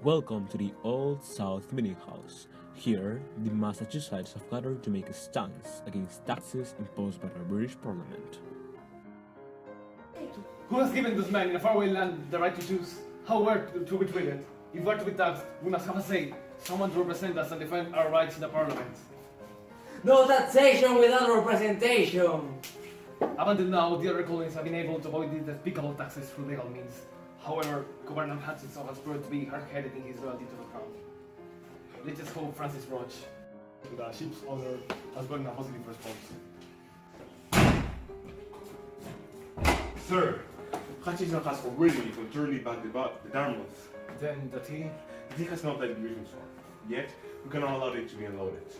Welcome to the Old South Meeting House. Here, the Massachusetts have gathered to make a stance against taxes imposed by the British Parliament. Who has given this man in a faraway land the right to choose how we're to be treated? If we're to be taxed, we must have a say, someone to represent us and defend our rights in the Parliament. No taxation without representation! Up until now, the other colonies have been able to avoid the despicable taxes through legal means. However, Governor Hutchinson has proved to be hard-headed in his loyalty to the crown. Let's just hope Francis Roach, the ship's owner, has gotten a positive response. Sir, Hutchinson has already voluntarily backed the Dartmouth. Then the tea, The tea has not led the British far. Yet, we cannot allow it to be unloaded.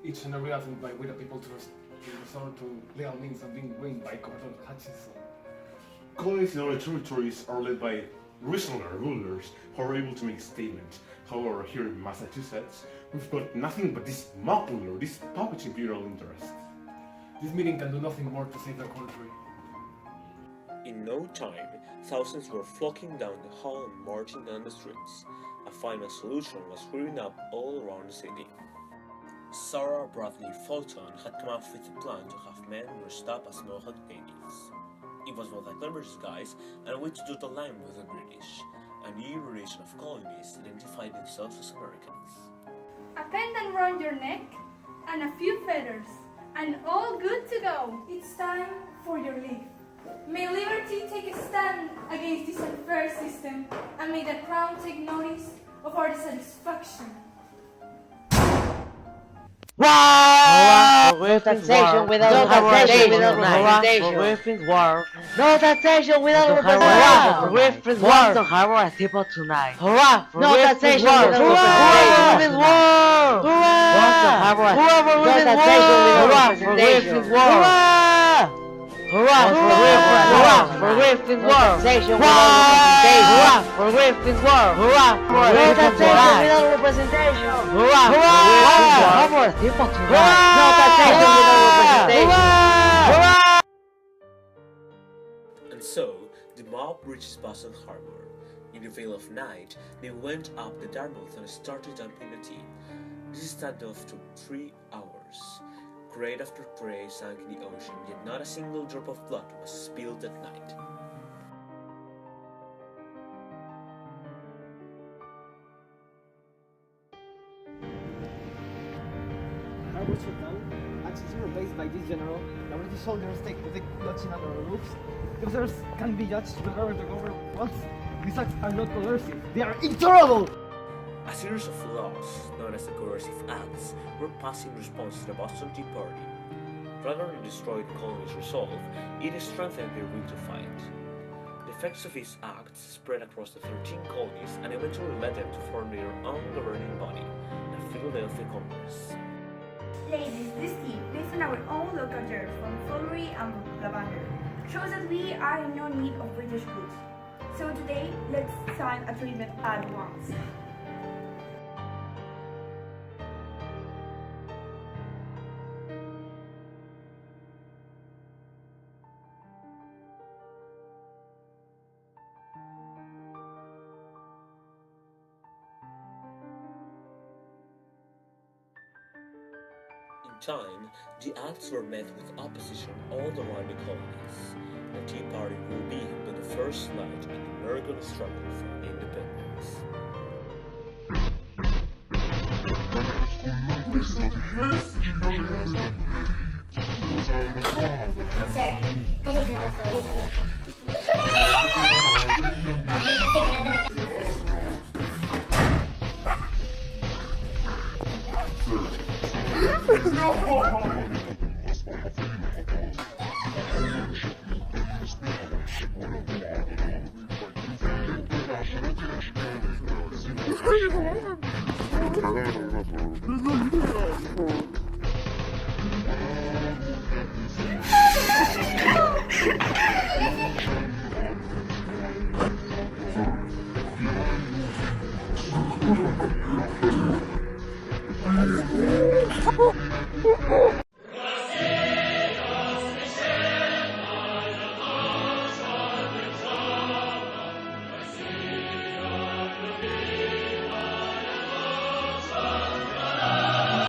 each and every attempt by we the people to resort to legal means have been ruined by Governor Hutchinson. Colonies in other territories are led by reasonable rulers who are able to make a statement. However, here in Massachusetts, we've got nothing but this mock ruler, this puppet imperial interest. This meeting can do nothing more to save the country. In no time, thousands were flocking down the hall and marching down the streets. A final solution was brewing up all around the city. Sarah Bradley Fulton had come up with a plan to have men dressed up as Mohawk natives. It was both a clever disguise and a way to do the line with the British. A new generation of colonists identified themselves as Americans. A pendant round your neck, and a few feathers, and all good to go. It's time for your leave. May liberty take a stand against this unfair system, and may the crown take notice of our dissatisfaction. No taxation without representation. No taxation without representation. Want to harbor a people tonight. Hurrah! No taxation without representation. Want to harbor a no taxation without representation. Hurrah! For Griffin's war! Taxation without representation. Hurrah! For Griffin's war! Hurrah! No taxation without representation. Hurrah! Harbor a people tonight. No taxation without representation. And so, the mob reached Boston Harbor. In the veil of night, they went up the Dartmouth and started dumping the tea. This standoff took 3 hours. Crate after crate sank in the ocean, yet not a single drop of blood was spilled that night. Harbor shut down, access replaced by this general. The British soldiers take the clutching under the roofs. The officers can be judged wherever the government wants. These acts are not coercive, they are intolerable! A series of laws, known as the Coercive Acts, were passed in response to the Boston Tea Party. Rather than destroy the colony's resolve, it strengthened their will to fight. The effects of these acts spread across the 13 colonies and eventually led them to form their own governing body, the Philadelphia Congress. Ladies, this tea, based on our own local herbs from furbery and lavender, shows that we are in no need of British goods. So today, let's sign a treatment at once. In time, the acts were met with opposition all around the colonies. The Tea Party will be but the first light in the American struggle for independence.